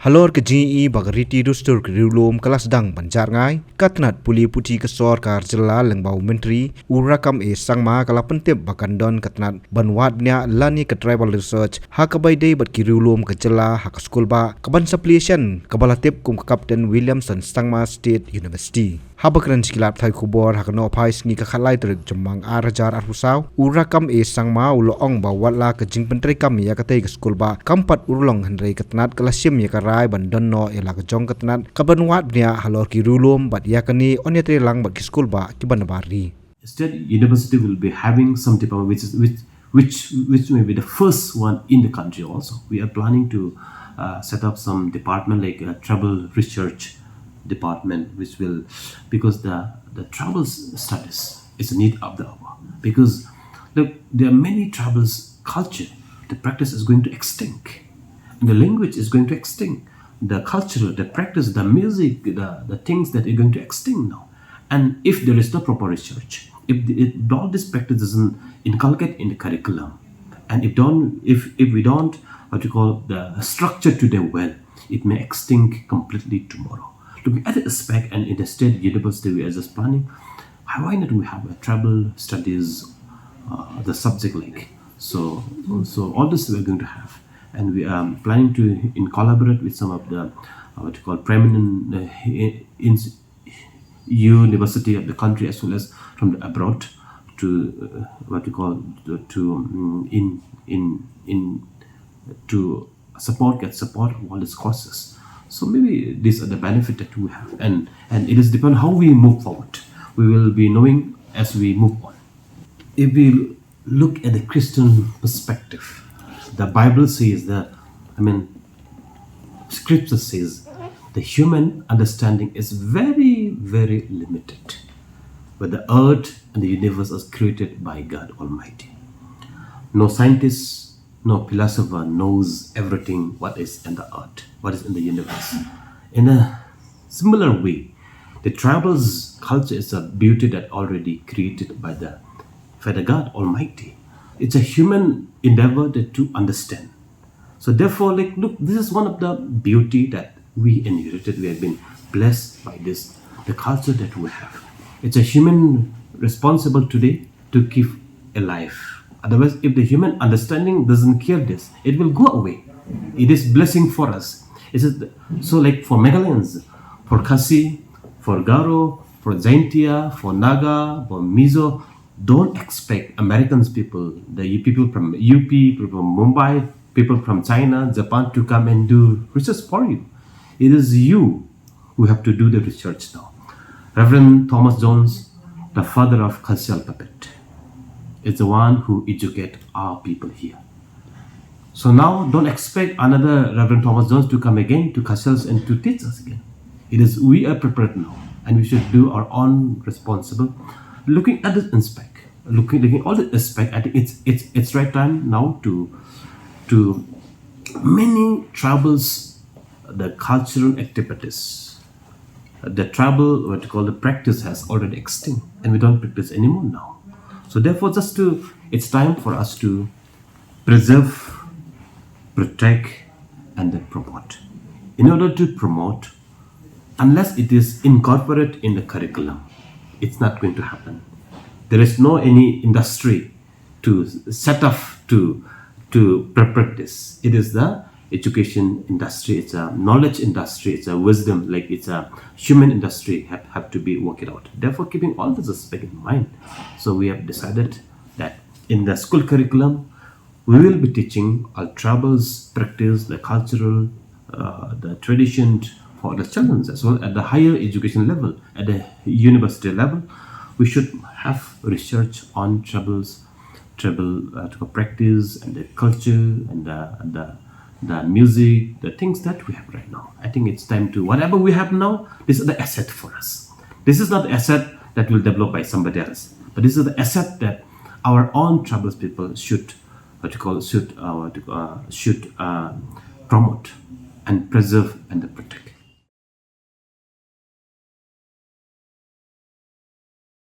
Halor ke GE bagariti dustur ke riulum kelas dang pancar ngai katnat puli puti kesor kar jela lengbau menteri urakam Sangma kala pentip bakandon katnat banwatnya lani ke tribal research hakabai dei bat ki riulum ke jela hak skul ba kaban suppletion kabalatip kum Captain Williamson Sangma State University habakran skilap thai khubor hakno phais ni ka khalai ter jemang arajar arhusau urakam Sangma uloong bawatla ke jing Pyntreikam ya katei ke skul ba kampat urlong handrei katnat kalasim ya karai bandan no ya la ke jong katnat kabanwat nya halor ki rulum bat ya kani onetre lang bat ki skul ba ki banbari. State University will be having some department which may be the first one in the country also. We are planning to set up some department like a travel research department which will, because the travel studies is a need of the hour, because look, there are many travels culture, the practice is going to extinct and the language is going to extinct, the culture, the practice, the music, the things that are going to extinct now. And if there is no proper research, if all this practice doesn't inculcate in the curriculum, and if we don't what you call the structure today well, it may extinct completely tomorrow. Looking at the aspect, and in the state university we are just planning, why not we have a travel studies, the subject like so all this we are going to have, and we are planning to collaborate with some of the what you call prominent university of the country as well as from the abroad to what you call to get support of all these courses. So maybe these are the benefit that we have, and it is depend how we move forward. We will be knowing as we move on. If we look at the Christian perspective, the Bible says that, Scripture says the human understanding is very, very limited. But the earth and the universe is created by God Almighty. No scientist, no philosopher knows everything what is in the earth, what is in the universe. In a similar way, the tribal's culture is a beauty that already created by the God Almighty. It's a human endeavor to understand. So therefore, look, this is one of the beauty that we inherited. We have been blessed by this, the culture that we have. It's a human responsible today to keep alive. Otherwise, if the human understanding doesn't care this, it will go away. It is blessing for us. So like for Meghalayans, for Khasi, for Garo, for Jaintia, for Naga, for Mizo, don't expect Americans people, the people from UP, people from Mumbai, people from China, Japan to come and do research for you. It is you who have to do the research now. Reverend Thomas Jones, the father of cultural puppet, is the one who educated our people here. So now don't expect another Reverend Thomas Jones to come again to Kashals and to teach us again. It is we are prepared now, and we should do our own responsible. Looking at this aspect, looking all the aspect, I think it's right time now to many travels, the cultural activities, the travel, what you call the practice has already extinct, and we don't practice anymore now. So therefore, it's time for us to preserve, protect, and then promote. In order to promote, unless it is incorporated in the curriculum, it's not going to happen. There is no any industry to set up to practice. It is the education industry, it's a knowledge industry, it's a wisdom, like it's a human industry have to be worked out. Therefore, keeping all this aspect in mind, so we have decided that in the school curriculum, we will be teaching our travels, practice, the cultural, the tradition for the children as well. At the higher education level, at the university level, we should have research on travel practice and the culture and the music, the things that we have right now. I think it's time to, whatever we have now, this is the asset for us. This is not the asset that will develop by somebody else, but this is the asset that our own tribal people should promote and preserve and protect.